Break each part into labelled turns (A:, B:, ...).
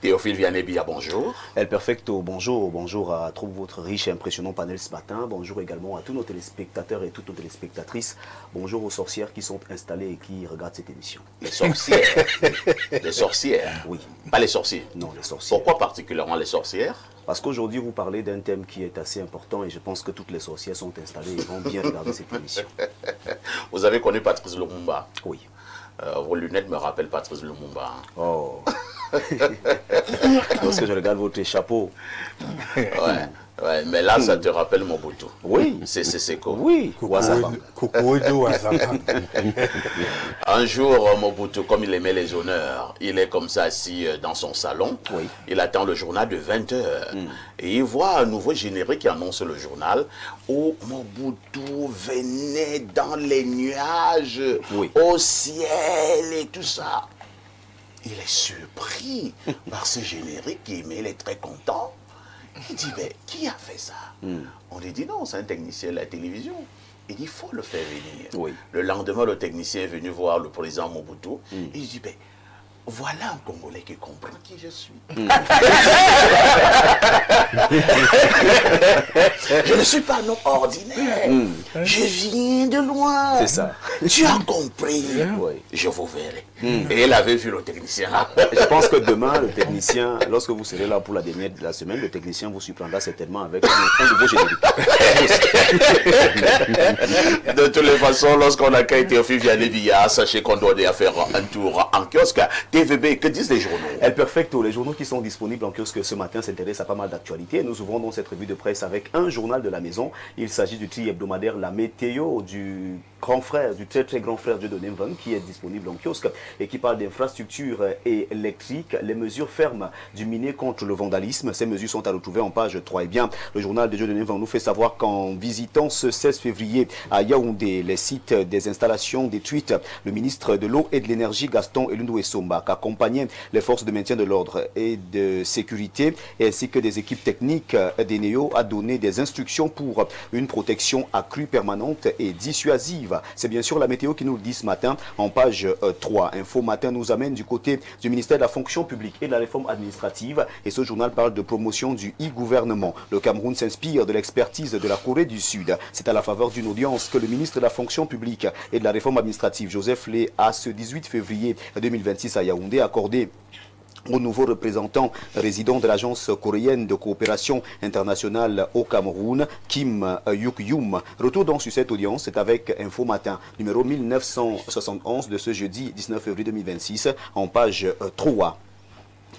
A: Théophile Vianney-Bia, bonjour.
B: El Perfecto, bonjour. Bonjour à tout votre riche et impressionnant panel ce matin. Bonjour également à tous nos téléspectateurs et toutes nos téléspectatrices. Bonjour aux sorcières qui sont installées et qui regardent cette émission.
A: Les sorcières. Les sorcières.
B: Oui.
A: Pas les sorciers.
B: Non, les sorcières.
A: Pourquoi particulièrement les sorcières?
B: Parce qu'aujourd'hui, vous parlez d'un thème qui est assez important et je pense que toutes les sorcières sont installées et vont bien regarder cette émission.
A: Vous avez connu Patrice Lumumba?
B: Oui.
A: Vos lunettes me rappellent Patrice Lumumba.
B: Oh. Lorsque je regarde votre chapeau.
A: Ouais, mais là, ça te rappelle Mobutu.
B: Oui.
A: C'est quoi?
B: Oui.
A: Un jour, Mobutu, comme il aimait les honneurs, il est comme ça assis dans son salon.
B: Oui.
A: Il attend le journal de 20 h. Et il voit un nouveau générique qui annonce le journal où Mobutu venait dans les nuages, au ciel et tout ça. Il est surpris par ce générique, mais il est très content. Il dit, mais qui a fait ça? On lui dit, non, c'est un technicien de la télévision. Il dit, il faut le faire venir.
B: Oui.
A: Le lendemain, le technicien est venu voir le président Mobutu. Il dit, ben, voilà un Congolais qui comprend qui je suis. Je ne suis pas un homme ordinaire. Je viens de loin.
B: C'est ça.
A: Tu as compris.
B: Oui.
A: Je vous verrai. Et il avait vu le technicien.
B: Je pense que demain, le technicien, lorsque vous serez là pour la dernière de la semaine, le technicien vous surprendra certainement avec un nouveau générique.
A: De toutes les façons, lorsqu'on accueille Théophile Vianney-Bia, sachez qu'on doit déjà faire un tour en kiosque. TVB, que disent les journaux?
B: El Perfecto, les journaux qui sont disponibles en kiosque ce matin s'intéressent à pas mal d'actualités. Nous ouvrons donc cette revue de presse avec un journal de la maison. Il s'agit du titre hebdomadaire La Météo du grand frère, du très très grand frère Dieudonné Mvang, qui est disponible en kiosque et qui parle d'infrastructures électriques, les mesures fermes du minier contre le vandalisme. Ces mesures sont à retrouver en page 3. Eh bien, le journal de Dieudonné Mvang nous fait savoir qu'en visitant ce 16 février à Yaoundé, les sites des installations détruites, le ministre de l'eau et de l'énergie Gaston Elundou Essomba accompagnait les forces de maintien de l'ordre et de sécurité ainsi que des équipes techniques d'Eneo a donné des instructions pour une protection accrue, permanente et dissuasive. C'est bien sûr la météo qui nous le dit ce matin en page 3. Info Matin nous amène du côté du ministère de la fonction publique et de la réforme administrative et ce journal parle de promotion du e-gouvernement. Le Cameroun s'inspire de l'expertise de la Corée du Sud. C'est à la faveur d'une audience que le ministre de la fonction publique et de la réforme administrative, Joseph Lé, a ce 18 février 2026 à Yaoundé accordé au nouveau représentant résident de l'agence coréenne de coopération internationale au Cameroun, Kim Yuk-yum. Retour donc sur cette audience, c'est avec Info Matin, numéro 1971 de ce jeudi 19 février 2026, en page 3.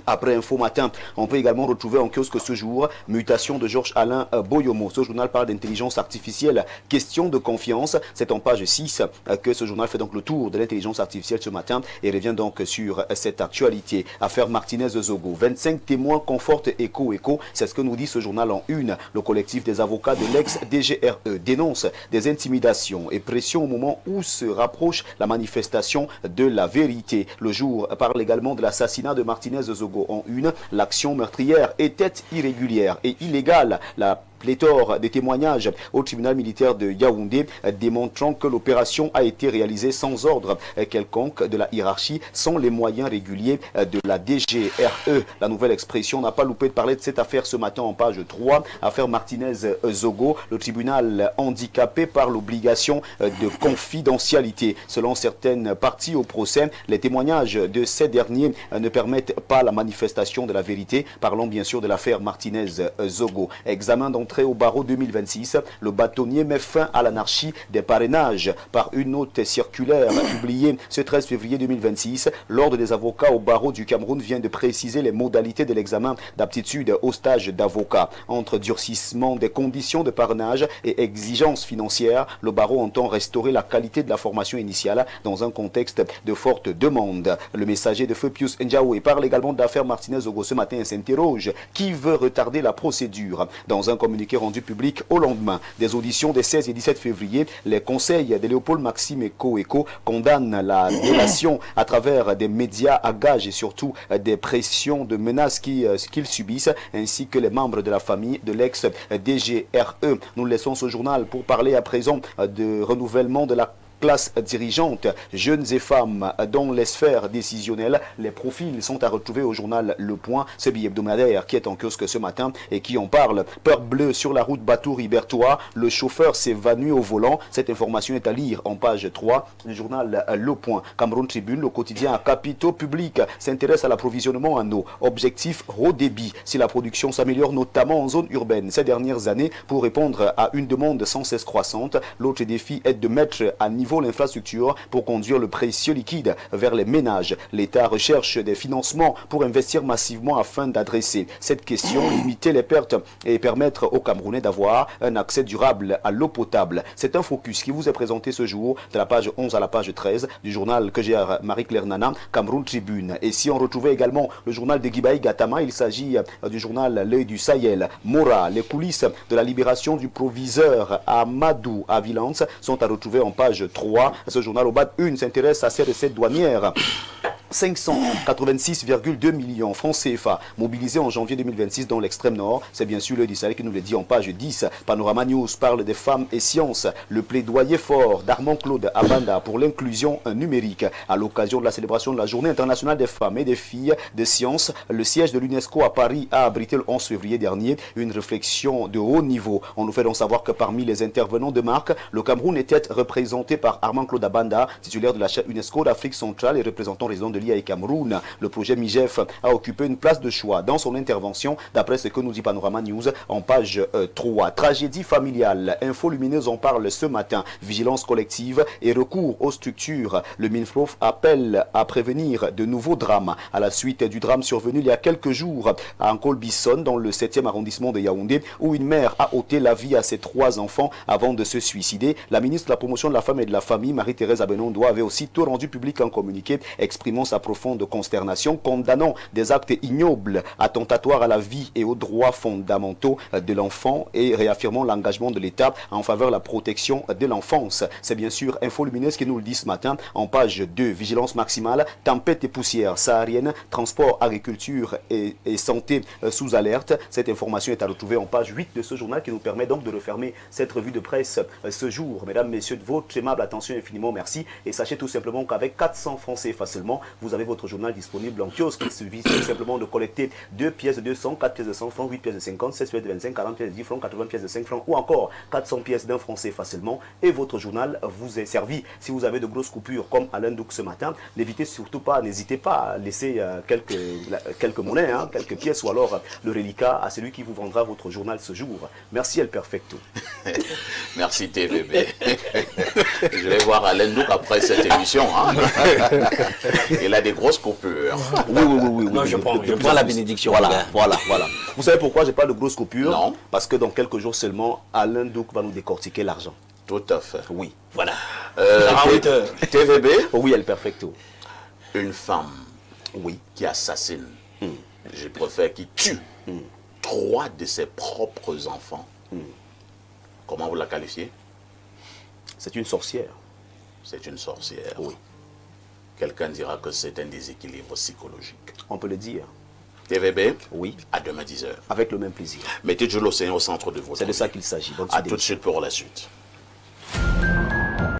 B: Après Info Matin, on peut également retrouver en kiosque ce jour mutation de Georges-Alain Boyomo. Ce journal parle d'intelligence artificielle, question de confiance. C'est en page 6 que ce journal fait donc le tour de l'intelligence artificielle ce matin et revient donc sur cette actualité. Affaire Martinez-Zogo. 25 témoins confortent Echo. C'est ce que nous dit ce journal en une. Le collectif des avocats de l'ex-DGRE dénonce des intimidations et pressions au moment où se rapproche la manifestation de la vérité. Le jour parle également de l'assassinat de Martinez-Zogo en une. L'action meurtrière était irrégulière et illégale. La pléthore des témoignages au tribunal militaire de Yaoundé démontrant que l'opération a été réalisée sans ordre quelconque de la hiérarchie, sans les moyens réguliers de la DGRE. La nouvelle expression n'a pas loupé de parler de cette affaire ce matin en page 3. Affaire Martinez-Zogo, le tribunal handicapé par l'obligation de confidentialité. Selon certaines parties au procès, les témoignages de ces derniers ne permettent pas la manifestation de la vérité. Parlons bien sûr de l'affaire Martinez-Zogo. Examen d'entrée au barreau 2026, le bâtonnier met fin à l'anarchie des parrainages par une note circulaire publiée ce 13 février 2026. L'ordre des avocats au barreau du Cameroun vient de préciser les modalités de l'examen d'aptitude au stage d'avocat. Entre durcissement des conditions de parrainage et exigences financières, le barreau entend restaurer la qualité de la formation initiale dans un contexte de forte demande. Le messager de feu Pius Ndiaoué parle également d'affaire Martinez-Zogo ce matin et s'interroge. Qui veut retarder la procédure? Dans un communiqué rendu public au lendemain des auditions des 16 et 17 février, les conseils de Léopold Maxime Echo condamnent la délation à travers des médias à gages et surtout des pressions de menaces qu'ils subissent, ainsi que les membres de la famille de l'ex-DGRE. Nous laissons ce journal pour parler à présent de renouvellement de la classe dirigeante, jeunes et femmes dans les sphères décisionnelles. Les profils sont à retrouver au journal Le Point, ce billet hebdomadaire qui est en kiosque ce matin et qui en parle. Peur bleue sur la route Batour-Ibertois, le chauffeur s'évanouit au volant. Cette information est à lire en page 3 du journal Le Point. Cameroun Tribune, le quotidien à capitaux publics, s'intéresse à l'approvisionnement en eau. Objectif haut débit. Si la production s'améliore notamment en zone urbaine ces dernières années pour répondre à une demande sans cesse croissante, l'autre défi est de mettre à niveau l'infrastructure pour conduire le précieux liquide vers les ménages. L'État recherche des financements pour investir massivement afin d'adresser cette question, limiter les pertes et permettre aux Camerounais d'avoir un accès durable à l'eau potable. C'est un focus qui vous est présenté ce jour de la page 11 à la page 13 du journal que gère Marie-Claire Nana, Cameroun Tribune. Et si on retrouvait également le journal de Guibaï Gatama, il s'agit du journal L'œil du Sahel. Mora, les coulisses de la libération du proviseur Amadou à Vilance sont à retrouver en page 3. Ce journal au bas de 1 s'intéresse à ces recettes douanières. 586,2 millions francs CFA mobilisés en janvier 2026 dans l'extrême nord. C'est bien sûr le Sahel qui nous le dit en page 10. Panorama News parle des femmes et sciences. Le plaidoyer fort d'Armand Claude Abanda pour l'inclusion numérique. À l'occasion de la célébration de la Journée internationale des femmes et des filles de sciences, le siège de l'UNESCO à Paris a abrité le 11 février dernier une réflexion de haut niveau. On nous fait donc savoir que parmi les intervenants de marque, le Cameroun était représenté par Armand Claude Abanda, titulaire de la chaire UNESCO d'Afrique centrale et représentant résident de l'IA et Cameroun. Le projet MIGEF a occupé une place de choix dans son intervention, d'après ce que nous dit Panorama News en page 3. Tragédie familiale, Info Lumineuse en parle ce matin. Vigilance collective et recours aux structures. Le MINFROF appelle à prévenir de nouveaux drames. À la suite du drame survenu il y a quelques jours à Nkolbisson, dans le 7e arrondissement de Yaoundé, où une mère a ôté la vie à ses 3 enfants avant de se suicider, la ministre de la Promotion de la Femme et de la Famille, Marie-Thérèse Abenondo, avait aussitôt rendu public un communiqué exprimant sa profonde consternation, condamnant des actes ignobles, attentatoires à la vie et aux droits fondamentaux de l'enfant et réaffirmant l'engagement de l'État en faveur de la protection de l'enfance. C'est bien sûr Info Lumineuse qui nous le dit ce matin en page 2. Vigilance maximale, tempête et poussière saharienne, transport, agriculture et santé sous alerte. Cette information est à retrouver en page 8 de ce journal qui nous permet donc de refermer cette revue de presse ce jour. Mesdames, messieurs, de votre aimable attention, infiniment merci. Et sachez tout simplement qu'avec 400 francs CFA seulement, vous avez votre journal disponible en kiosque. Il suffit tout simplement de collecter 2 pièces de 200, 4 pièces de 100 francs, 8 pièces de 50, 16 pièces de 25, 40 pièces de 10 francs, 80 pièces de 5 francs ou encore 400 pièces d'un franc CFA seulement. Et votre journal vous est servi. Si vous avez de grosses coupures comme Alain Douk ce matin, n'hésitez surtout pas, n'hésitez pas à laisser quelques monnaies, quelques pièces ou alors le reliquat à celui qui vous vendra votre journal ce jour. Merci El Perfecto.
A: Merci TVB. Je vais voir Alain Douk après cette émission. Il a des grosses coupures.
B: Oui.
C: Non, je prends la bénédiction.
B: Voilà. Vous savez pourquoi j'ai pas de grosses coupures?
A: Non.
B: Parce que dans quelques jours seulement, Alain Douk va nous décortiquer l'argent.
A: Tout à fait.
B: Oui.
C: Voilà.
A: TVB.
B: Oui, El Perfecto.
A: Une femme qui assassine, je préfère qui tue 3 de ses propres enfants. Comment vous la qualifiez?
B: C'est une sorcière.
A: C'est une sorcière.
B: Oui.
A: Quelqu'un dira que c'est un déséquilibre psychologique.
B: On peut le dire.
A: TVB,
B: oui.
A: À demain 10h.
B: Avec le même plaisir.
A: Mettez Dieu l'océan au centre de votre vie.
B: C'est de ça qu'il s'agit.
A: À tout de suite pour la suite.